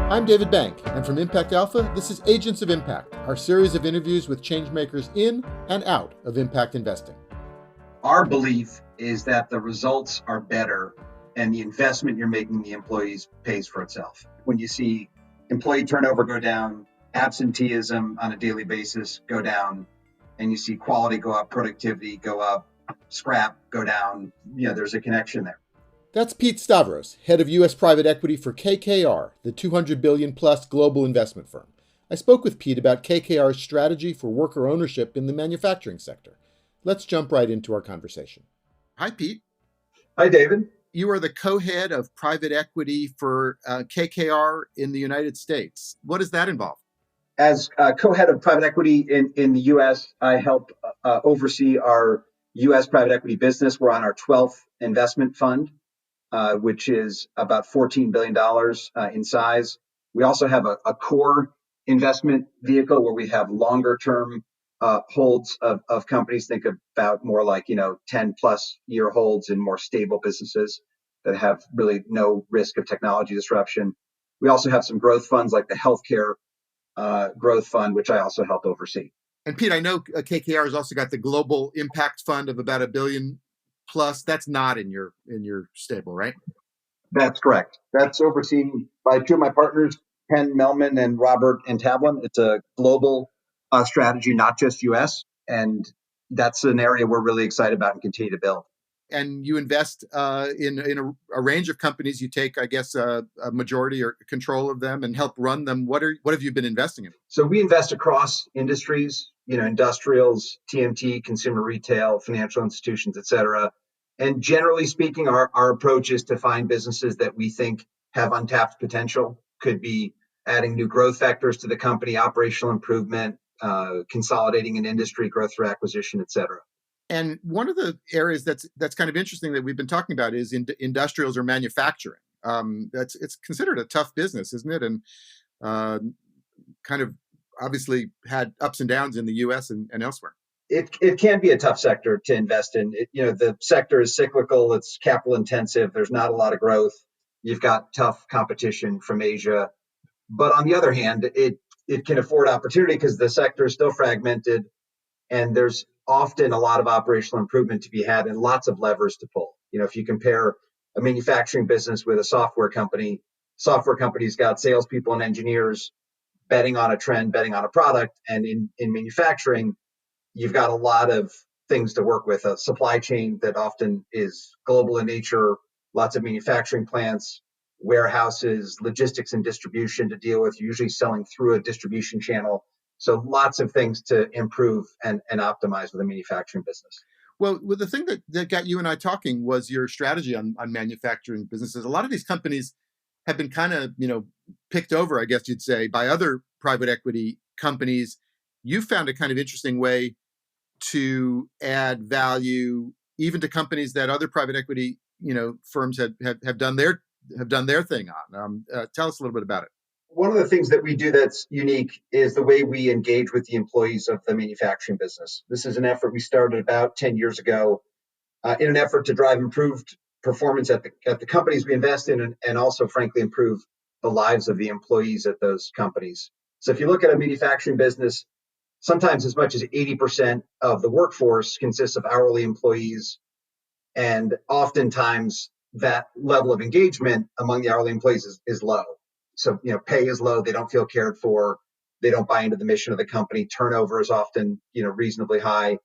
I'm David Bank, and from Impact Alpha, this is Agents of Impact, our series of interviews with changemakers in and out of impact investing. Our belief is that the results are better and the investment you're making in the employees pays for itself. When you see employee turnover go down, absenteeism on a daily basis go down, and you see quality go up, productivity go up, scrap go down, there's a connection there. That's Pete Stavros, head of U.S. private equity for KKR, the $200 billion plus global investment firm. I spoke with Pete about KKR's strategy for worker ownership in the manufacturing sector. Let's jump right into our conversation. Hi, Pete. Hi, David. You are the co-head of private equity for KKR in the United States. What does that involve? As co-head of private equity in the U.S., I help oversee our U.S. private equity business. We're on our 12th investment fund, which is about $14 billion in size. We also have a core investment vehicle where we have longer term holds of companies. Think about more like 10 plus year holds in more stable businesses that have really no risk of technology disruption. We also have some growth funds like the healthcare growth fund, which I also help oversee. And Pete, I know KKR has also got the global impact fund of about $1 billion plus. That's not in your stable, right? That's correct. That's overseen by two of my partners, Ken Melman and Robert Antablin. It's a global strategy, not just U.S. And that's an area we're really excited about and continue to build. And you invest in a range of companies. You take, I guess, a majority or control of them and help run them. What have you been investing in? So we invest across industries, industrials, TMT, consumer retail, financial institutions, et cetera. And generally speaking, our approach is to find businesses that we think have untapped potential, could be adding new growth factors to the company, operational improvement, consolidating an industry, growth through acquisition, et cetera. And one of the areas that's kind of interesting that we've been talking about is industrials or manufacturing. It's considered a tough business, isn't it? And kind of obviously had ups and downs in the U.S. and elsewhere. It can be a tough sector to invest in. The sector is cyclical. It's capital intensive. There's not a lot of growth. You've got tough competition from Asia. But on the other hand, it can afford opportunity because the sector is still fragmented and there's often a lot of operational improvement to be had and lots of levers to pull. If you compare a manufacturing business with a software company's got salespeople and engineers betting on a trend, betting on a product. And in manufacturing, you've got a lot of things to work with, a supply chain that often is global in nature, lots of manufacturing plants, warehouses, logistics and distribution to deal with, usually selling through a distribution channel. So lots of things to improve and optimize with a manufacturing business. Well, the thing that got you and I talking was your strategy on manufacturing businesses. A lot of these companies have been kind of, picked over, I guess you'd say, by other private equity companies. You found a kind of interesting way to add value even to companies that other private equity, firms have done their thing on. Tell us a little bit about it. One of the things that we do that's unique is the way we engage with the employees of the manufacturing business. This is an effort we started about 10 years ago in an effort to drive improved performance at the companies we invest in and also, frankly, improve the lives of the employees at those companies. So if you look at a manufacturing business, sometimes as much as 80% of the workforce consists of hourly employees. And oftentimes that level of engagement among the hourly employees is low. So, pay is low. They don't feel cared for. They don't buy into the mission of the company. Turnover is often, reasonably high.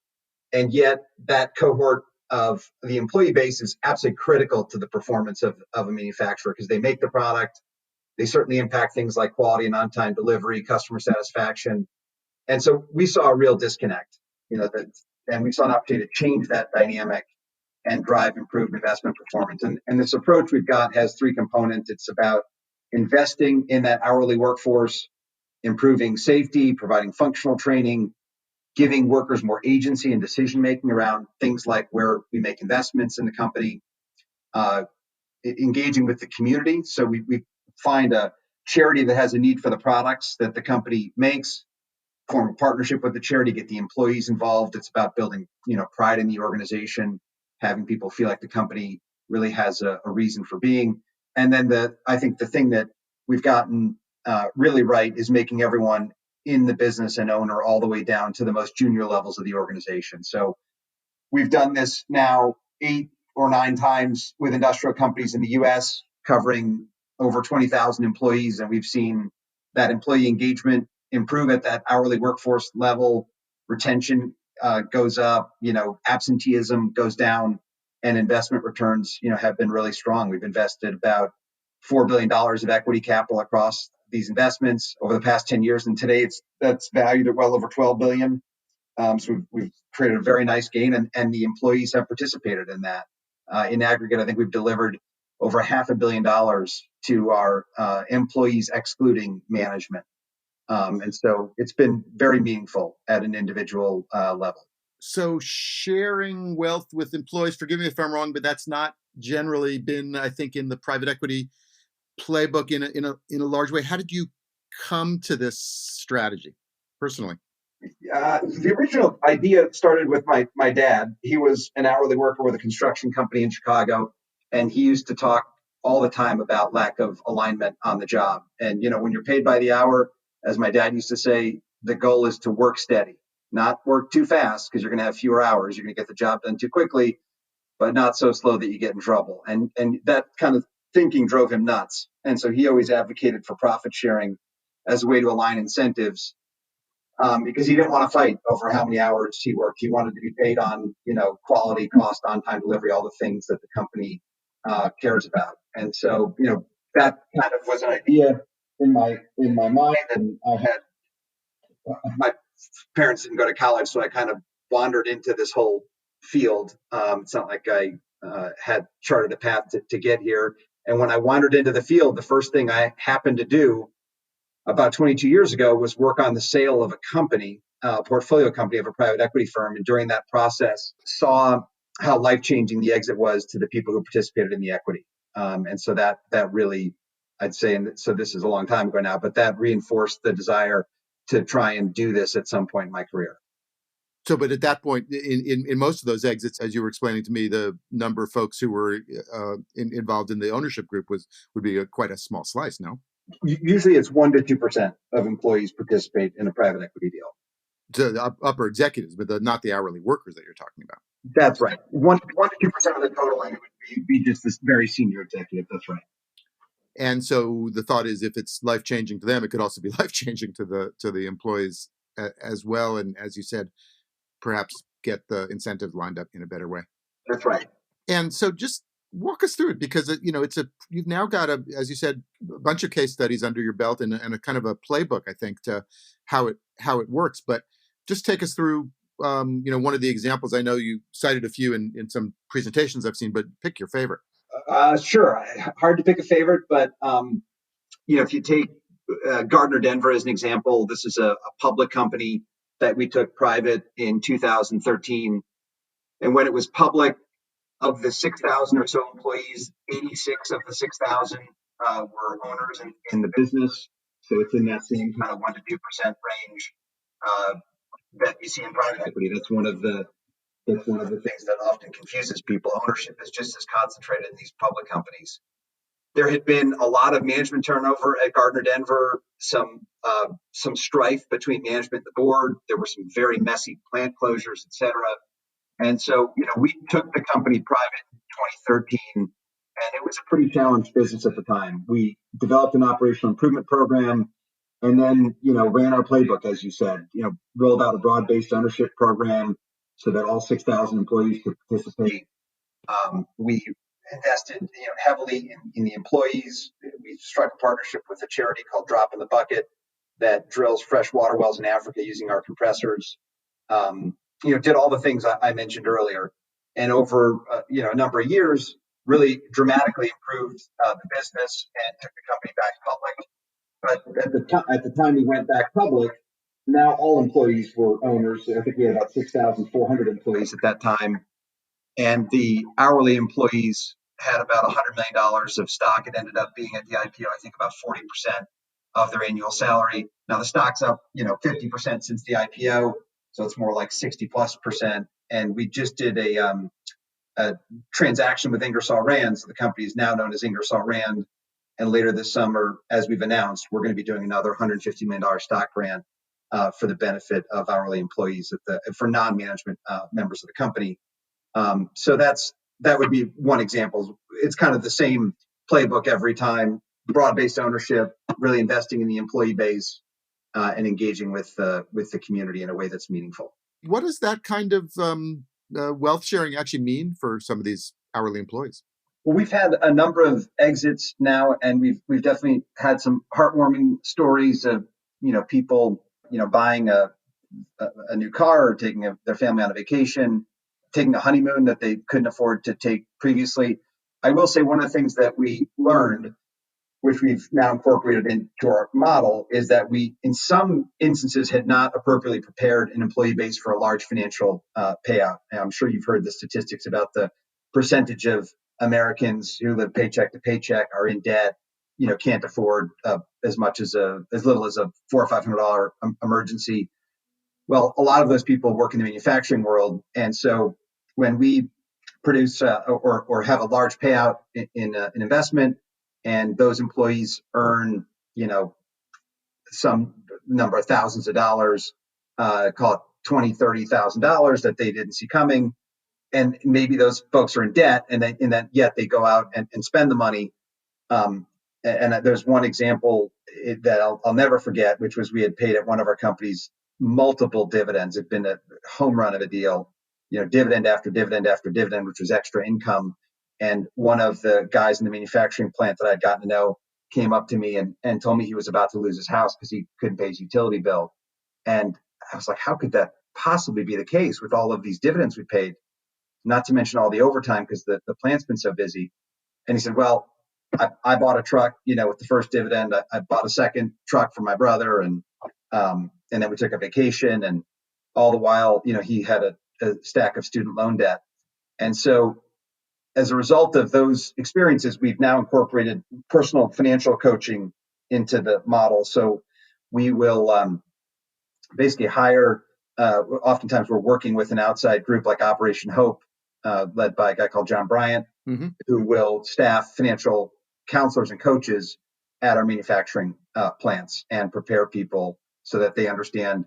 And yet that cohort of the employee base is absolutely critical to the performance of a manufacturer because they make the product. They certainly impact things like quality and on-time delivery, customer satisfaction. And so we saw a real disconnect, and we saw an opportunity to change that dynamic and drive improved investment performance. And this approach we've got has three components. It's about investing in that hourly workforce, improving safety, providing functional training, giving workers more agency and decision-making around things like where we make investments in the company, engaging with the community. So we find a charity that has a need for the products that the company makes, form a partnership with the charity, get the employees involved. It's about building, pride in the organization, having people feel like the company really has a reason for being. And then I think the thing that we've gotten really right is making everyone in the business an owner all the way down to the most junior levels of the organization. So we've done this now 8 or 9 times with industrial companies in the US, covering over 20,000 employees. And we've seen that employee engagement improve at that hourly workforce level. Retention goes up, absenteeism goes down, and investment returns, have been really strong. We've invested about $4 billion of equity capital across these investments over the past 10 years. And today that's valued at well over 12 billion. So we've created a very nice gain, and the employees have participated in that. In aggregate, I think we've delivered over $500 million to our employees, excluding management. And so it's been very meaningful at an individual level. So sharing wealth with employees, forgive me if I'm wrong, but that's not generally been, I think, in the private equity playbook in a large way. How did you come to this strategy personally? The original idea started with my dad. He was an hourly worker with a construction company in Chicago, and he used to talk all the time about lack of alignment on the job. And when you're paid by the hour, as my dad used to say, the goal is to work steady, not work too fast because you're going to have fewer hours. You're going to get the job done too quickly, but not so slow that you get in trouble. And that kind of thinking drove him nuts. And so he always advocated for profit sharing as a way to align incentives, because he didn't want to fight over how many hours he worked. He wanted to be paid on, quality, cost, on-time delivery, all the things that the company cares about. And so, that kind of was an idea in my mind. And my parents didn't go to college, so I kind of wandered into this whole field. It's not like I had charted a path to get here. And when I wandered into the field, the first thing I happened to do about 22 years ago was work on the sale of a company, a portfolio company of a private equity firm. And during that process, saw how life-changing the exit was to the people who participated in the equity. And so that really, I'd say, and so this is a long time ago now, but that reinforced the desire to try and do this at some point in my career. So, but at that point, in most of those exits, as you were explaining to me, the number of folks who were involved in the ownership group would be quite a small slice. No, Usually it's 1 to 2% of employees participate in a private equity deal. to the upper executives, but not the hourly workers that you're talking about. That's right. 1 to 2% of the total, and it would be just this very senior executive. That's right. And so the thought is, if it's life changing to them, it could also be life changing to the employees as well. And as you said, perhaps get the incentives lined up in a better way. That's right. And so just walk us through it, because you've now got as you said, a bunch of case studies under your belt, and a kind of a playbook, I think, to how it works. But just take us through one of the examples. I know you cited a few in some presentations I've seen, but pick your favorite. Sure. Hard to pick a favorite, but if you take Gardner Denver as an example, this is a public company that we took private in 2013. And when it was public, of the 6,000 or so employees, 86 of the 6,000 were owners in the business. So it's in that same kind of 1 to 2% range that you see in private equity. That's one of the things that often confuses people. Ownership is just as concentrated in these public companies. There had been a lot of management turnover at Gardner Denver, some strife between management and the board. There were some very messy plant closures, et cetera. And so, we took the company private in 2013, and it was a pretty challenged business at the time. We developed an operational improvement program, and then, ran our playbook, as you said, rolled out a broad-based ownership program so that all 6,000 employees could participate. We invested heavily in the employees. We struck a partnership with a charity called Drop in the Bucket that drills fresh water wells in Africa using our compressors. Did all the things I mentioned earlier, and over a number of years, really dramatically improved the business and took the company back public. But at the time we went back public, now all employees were owners. I think we had about 6,400 employees at that time, and the hourly employees had about $100 million of stock. It ended up being at the IPO, I think, about 40% of their annual salary. Now the stock's up, 50% since the IPO. So it's more like 60+%. And we just did a transaction with Ingersoll Rand. So the company is now known as Ingersoll Rand. And later this summer, as we've announced, we're going to be doing another $150 million stock grant for the benefit of hourly employees for non-management members of the company. So that would be one example. It's kind of the same playbook every time: broad-based ownership, really investing in the employee base, and engaging with the community in a way that's meaningful. What does that kind of wealth sharing actually mean for some of these hourly employees? Well, we've had a number of exits now, and we've definitely had some heartwarming stories of people buying a new car, or taking their family on a vacation, taking a honeymoon that they couldn't afford to take previously. I will say one of the things that we learned, which we've now incorporated into our model, is that we, in some instances, had not appropriately prepared an employee base for a large financial payout. And I'm sure you've heard the statistics about the percentage of Americans who live paycheck to paycheck, are in debt, can't afford as little as a $400 or $500 emergency. Well, a lot of those people work in the manufacturing world, and so when we produce or have a large payout in an investment, and those employees earn, some number of thousands of dollars, call it $20,000, $30,000 that they didn't see coming, and maybe those folks are in debt, and then yet they go out and spend the money. Um, and there's one example that I'll never forget, which was we had paid at one of our companies multiple dividends. It'd been a home run of a deal, dividend after dividend after dividend, which was extra income. And one of the guys in the manufacturing plant that I'd gotten to know came up to me and told me he was about to lose his house because he couldn't pay his utility bill. And I was like, how could that possibly be the case with all of these dividends we paid? Not to mention all the overtime because the plant's been so busy. And he said, well, I bought a truck, with the first dividend. I bought a second truck for my brother, and then we took a vacation, and all the while, he had a stack of student loan debt. And so as a result of those experiences, we've now incorporated personal financial coaching into the model. So we will basically hire, oftentimes we're working with an outside group like Operation Hope, led by a guy called John Bryant, Mm-hmm. who will staff financial counselors and coaches at our manufacturing plants and prepare people so that they understand,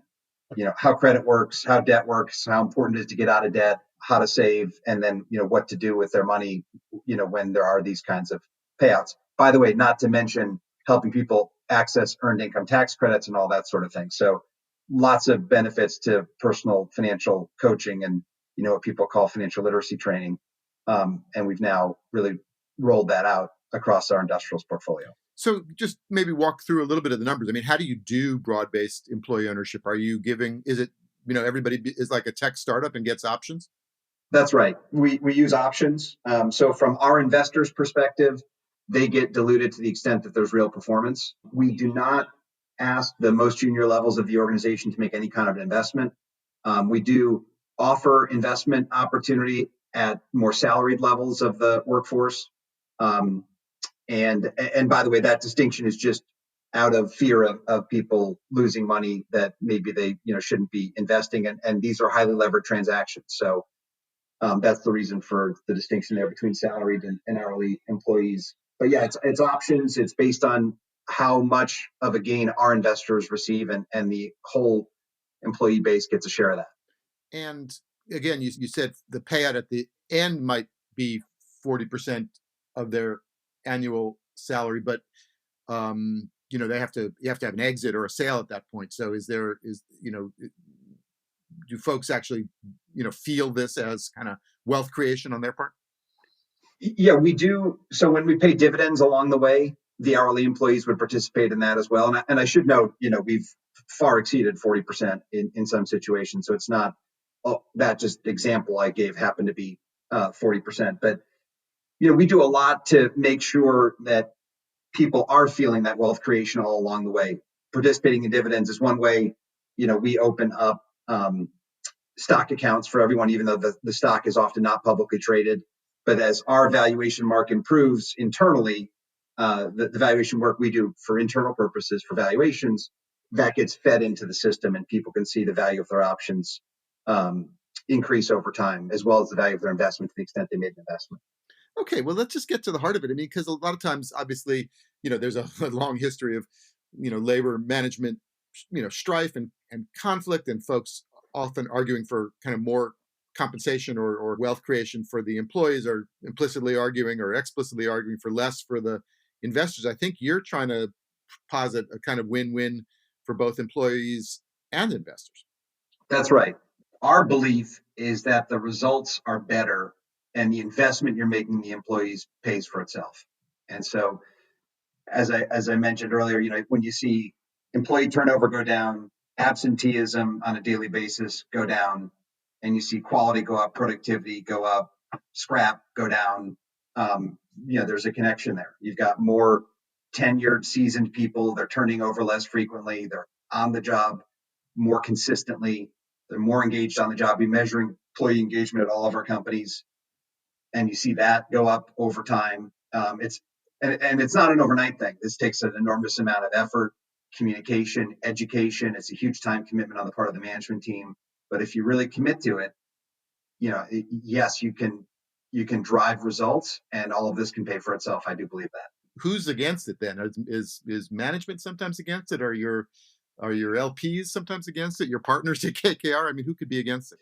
how credit works, how debt works, how important it is to get out of debt, how to save, and then, what to do with their money, when there are these kinds of payouts. By the way, not to mention helping people access earned income tax credits and all that sort of thing. So lots of benefits to personal financial coaching and, what people call financial literacy training. And we've now really rolled that out across our industrials portfolio. So just maybe walk through a little bit of the numbers. I mean, how do you do broad-based employee ownership? Are you giving, is it, everybody is like a tech startup and gets options? That's right. We use options. So from our investors' perspective, they get diluted to the extent that there's real performance. We do not ask the most junior levels of the organization to make any kind of an investment. We do offer investment opportunity at more salaried levels of the workforce. Um, and by the way, that distinction is just out of fear of people losing money that maybe they shouldn't be investing in. And these are highly levered transactions. So that's the reason for the distinction there between salaried and hourly employees. But yeah, it's options. It's based on how much of a gain our investors receive, and the whole employee base gets a share of that. And again, you said the payout at the end might be 40% of their annual salary, but they you have to have an exit or a sale at that point. So do folks actually feel this as kind of wealth creation on their part? Yeah, we do. So when we pay dividends along the way, the hourly employees would participate in that as well. And I should note, we've far exceeded 40% in some situations. So it's not, that just example I gave happened to be 40%. But, we do a lot to make sure that people are feeling that wealth creation all along the way. Participating in dividends is one way. We open up stock accounts for everyone, even though the stock is often not publicly traded. But as our valuation mark improves internally, the valuation work we do for internal purposes for valuations, that gets fed into the system, and people can see the value of their options increase over time, as well as the value of their investment to the extent they made an investment. Okay, well, let's just get to the heart of it. I mean, because a lot of times, obviously, there's a long history of, labor management, strife and conflict, and folks often arguing for kind of more compensation or wealth creation for the employees, or implicitly arguing or explicitly arguing for less for the investors. I think you're trying to posit a kind of win-win for both employees and investors. That's right. Our belief is that the results are better and the investment you're making in the employees pays for itself. And so, as I mentioned earlier, when you see employee turnover go down, absenteeism on a daily basis go down, and you see quality go up, productivity go up, scrap go down, there's a connection there. You've got more tenured, seasoned people. They're turning over less frequently. They're on the job more consistently. They're more engaged on the job. We measure employee engagement at all of our companies, and you see that go up over time. And it's not an overnight thing. This takes an enormous amount of effort, communication, education. It's a huge time commitment on the part of the management team. But if you really commit to it, yes, you can drive results, and all of this can pay for itself. I do believe that. Who's against it then? Is management sometimes against it? Are your LPs sometimes against it? Your partners at KKR? I mean, who could be against it?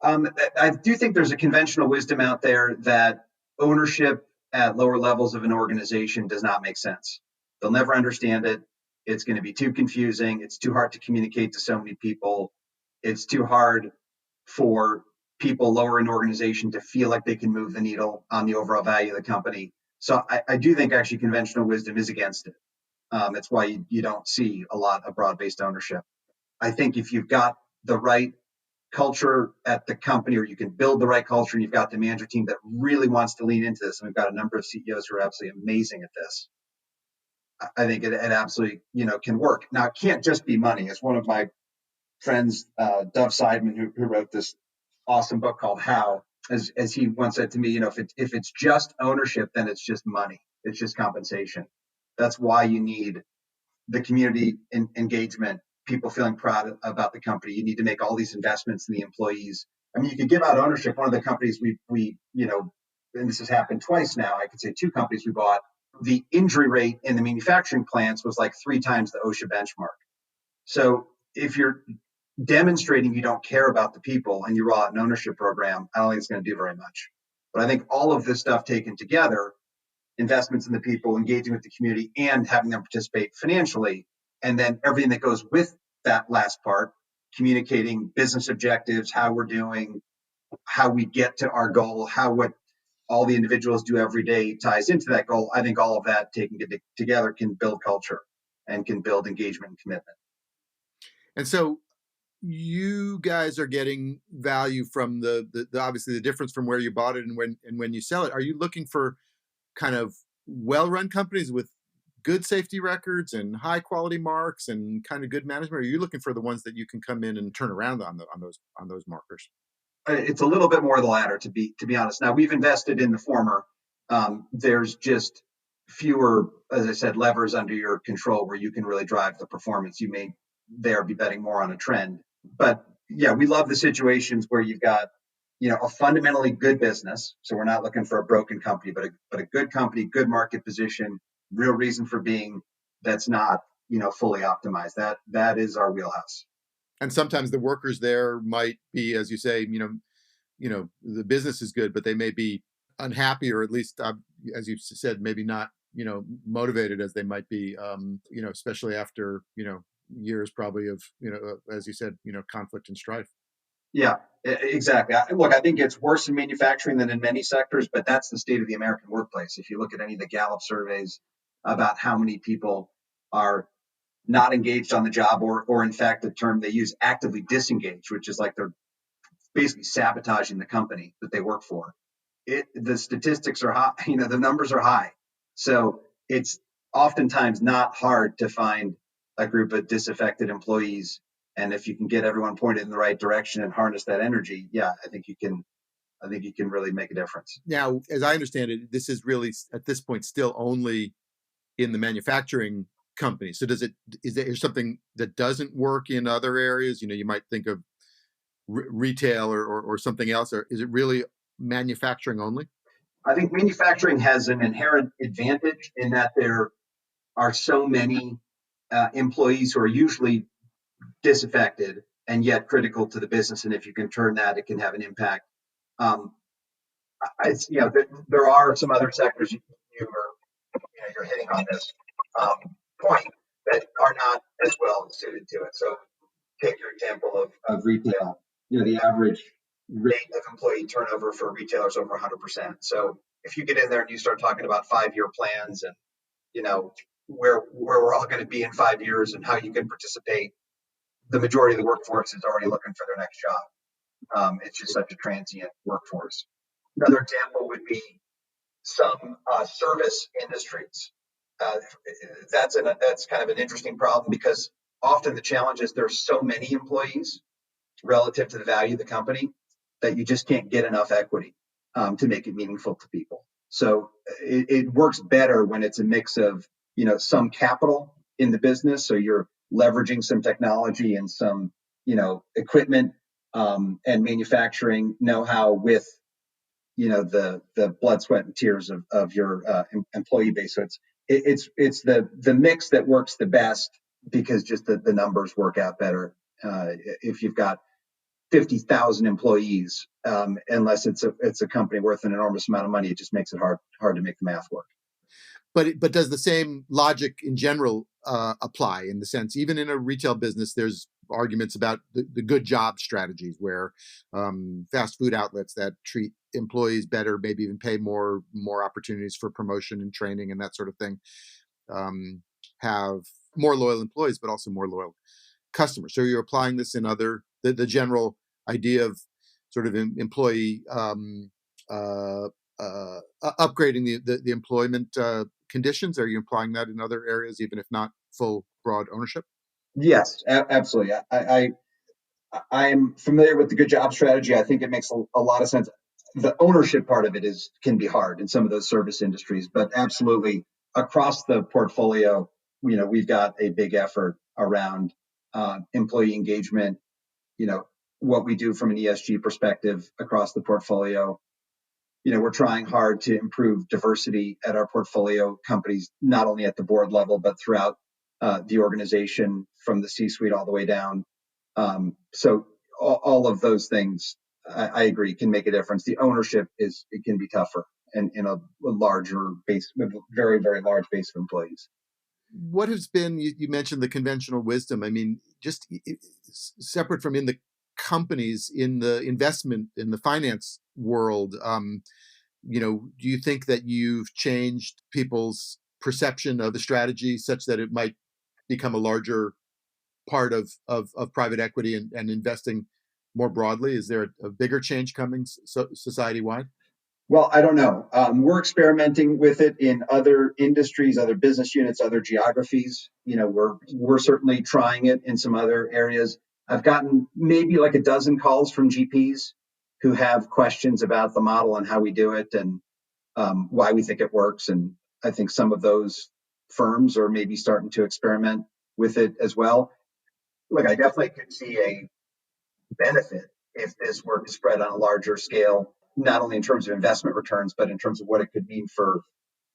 I do think there's a conventional wisdom out there that ownership at lower levels of an organization does not make sense. They'll never understand it. It's going to be too confusing. It's too hard to communicate to so many people. It's too hard for people lower in an organization to feel like they can move the needle on the overall value of the company. So I do think actually conventional wisdom is against it. That's why you don't see a lot of broad-based ownership. I think if you've got the right culture at the company, or you can build the right culture, and you've got the manager team that really wants to lean into this, and we've got a number of CEOs who are absolutely amazing at this, I think it absolutely can work. Now, it can't just be money. As one of my friends, Dov Seidman, who wrote this awesome book called How, as he once said to me, if it's just ownership, then it's just money. It's just compensation. That's why you need the community engagement, people feeling proud about the company. You need to make all these investments in the employees. I mean, you could give out ownership. One of the companies and this has happened twice now. I could say two companies we bought. The injury rate in the manufacturing plants was like 3 times the OSHA benchmark. So if you're demonstrating you don't care about the people and you roll out an ownership program, I don't think it's going to do very much. But I think all of this stuff taken together, investments in the people, engaging with the community, and having them participate financially, and then everything that goes with that last part, communicating business objectives, how we're doing, how we get to our goal, how what all the individuals do every day ties into that goal. I think all of that taken together can build culture and can build engagement and commitment. And so you guys are getting value from the obviously the difference from where you bought it and when you sell it. Are you looking for kind of well-run companies with good safety records and high quality marks and kind of good management? Or are you looking for the ones that you can come in and turn around on those markers? It's a little bit more of the latter, to be honest. Now, we've invested in the former. There's just fewer, as I said, levers under your control where you can really drive the performance. You may there be betting more on a trend, but yeah, we love the situations where you've got a fundamentally good business. So we're not looking for a broken company, but a good company, good market position, real reason for being, that's not fully optimized. That is our wheelhouse. And sometimes the workers there might be, as you say, the business is good, but they may be unhappy, or at least, as you said, maybe not, motivated as they might be, especially after, years probably of, as you said, conflict and strife. Yeah, exactly. Look, I think it's worse in manufacturing than in many sectors, but that's the state of the American workplace. If you look at any of the Gallup surveys about how many people are not engaged on the job, or in fact, the term they use, actively disengaged, which is like they're basically sabotaging the company that they work for. The statistics are high, the numbers are high. So it's oftentimes not hard to find a group of disaffected employees. And if you can get everyone pointed in the right direction and harness that energy, yeah, I think you can really make a difference. Now, as I understand it, this is really at this point still only in the manufacturing company. So is there something that doesn't work in other areas? You might think of retail or something else, or is it really manufacturing only? I think manufacturing has an inherent advantage in that there are so many employees who are usually disaffected and yet critical to the business. And if you can turn that, it can have an impact. Um, there are some other sectors you're hitting on this point that are not as well suited to it. So take your example of retail. The average rate of employee turnover for retailers over 100%. So if you get in there and you start talking about 5-year plans and you know where we're all going to be in 5 years and how you can participate, the majority of the workforce is already looking for their next job. It's just such a transient workforce. Another example would be some service industries. Uh, that's kind of an interesting problem because often the challenge is there's so many employees relative to the value of the company that you just can't get enough equity to make it meaningful to people. So it works better when it's a mix of some capital in the business, so you're leveraging some technology and some equipment and manufacturing know-how with the blood, sweat, and tears of your employee base. So it's the mix that works the best because just the numbers work out better. If you've got 50,000 employees, unless it's a company worth an enormous amount of money, it just makes it hard to make the math work. But does the same logic in general apply in the sense, even in a retail business, there's arguments about the good job strategies where fast food outlets that treat employees better, maybe even pay more opportunities for promotion and training and that sort of thing, have more loyal employees, but also more loyal customers. So you're applying this in the general idea of sort of employee upgrading the employment conditions. Are you applying that in other areas, even if not full broad ownership? Yes, absolutely. I am familiar with the good job strategy. I think it makes a lot of sense. The ownership part of it can be hard in some of those service industries, but absolutely across the portfolio, we've got a big effort around employee engagement. What we do from an ESG perspective across the portfolio. We're trying hard to improve diversity at our portfolio companies, not only at the board level, but throughout the organization from the C-suite all the way down. So all of those things, I agree, can make a difference. The ownership it can be tougher and in a larger base, with a very, very large base of employees. What has been, you mentioned the conventional wisdom. I mean, just separate from in the companies, in the investment, in the finance world, do you think that you've changed people's perception of the strategy such that it might become a larger part of private equity and investing more broadly? Is there a bigger change coming society wide? Well, I don't know. We're experimenting with it in other industries, other business units, other geographies. We're certainly trying it in some other areas. I've gotten maybe like a dozen calls from GPs who have questions about the model and how we do it and why we think it works. And I think some of those firms are maybe starting to experiment with it as well. Look, I definitely could see a benefit if this were to spread on a larger scale, not only in terms of investment returns, but in terms of what it could mean for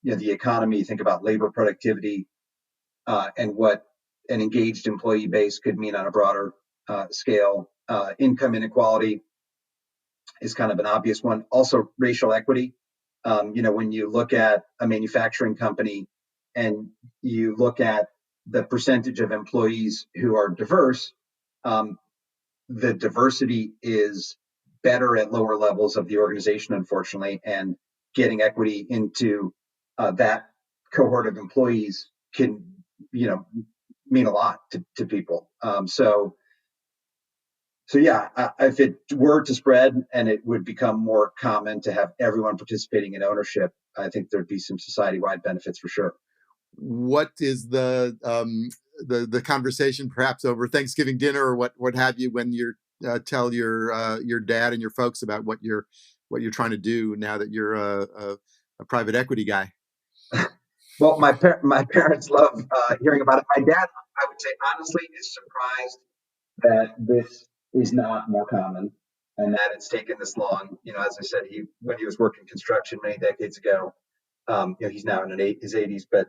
the economy. Think about labor productivity and what an engaged employee base could mean on a broader scale. Income inequality is kind of an obvious one. Also, racial equity. When you look at a manufacturing company and you look at the percentage of employees who are diverse, um, the diversity is better at lower levels of the organization, unfortunately, and getting equity into that cohort of employees can, you know, mean a lot to people. So yeah, if it were to spread and it would become more common to have everyone participating in ownership, I think there'd be some society-wide benefits for sure. What is the conversation, perhaps over Thanksgiving dinner or what have you, when you tell your dad and your folks about what you're trying to do now that you're a private equity guy? Well, my parents love hearing about it. My dad, I would say honestly, is surprised that this is not more common. and that it's taken this long. As I said, when he was working construction many decades ago, he's now in his 80s, but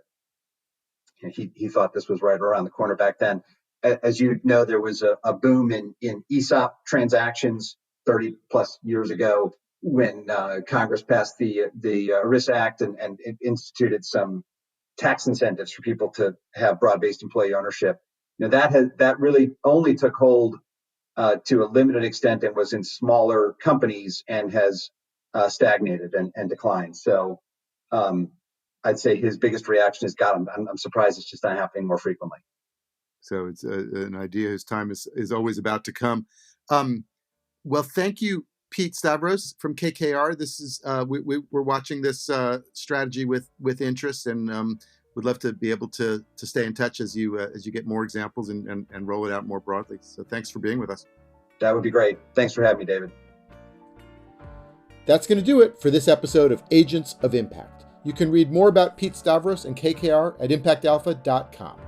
he thought this was right around the corner back then. As you know, there was a boom in ESOP transactions 30 plus years ago when Congress passed the ERISA Act and instituted some tax incentives for people to have broad-based employee ownership. That really only took hold to a limited extent and was in smaller companies and has stagnated and declined. So I'd say his biggest reaction is, God, I'm surprised it's just not happening more frequently. So it's an idea whose time is always about to come. Well, thank you, Pete Stavros from KKR. This is we're watching this strategy with interest, and would love to be able to stay in touch as you get more examples and roll it out more broadly. So thanks for being with us. That would be great. Thanks for having me, David. That's going to do it for this episode of Agents of Impact. You can read more about Pete Stavros and KKR at impactalpha.com.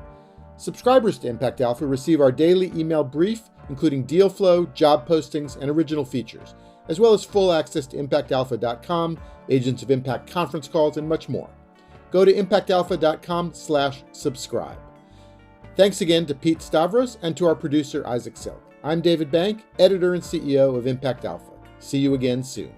Subscribers to Impact Alpha receive our daily email brief, including deal flow, job postings, and original features, as well as full access to impactalpha.com, Agents of Impact conference calls, and much more. Go to impactalpha.com/subscribe. Thanks again to Pete Stavros and to our producer, Isaac Silk. I'm David Bank, editor and CEO of Impact Alpha. See you again soon.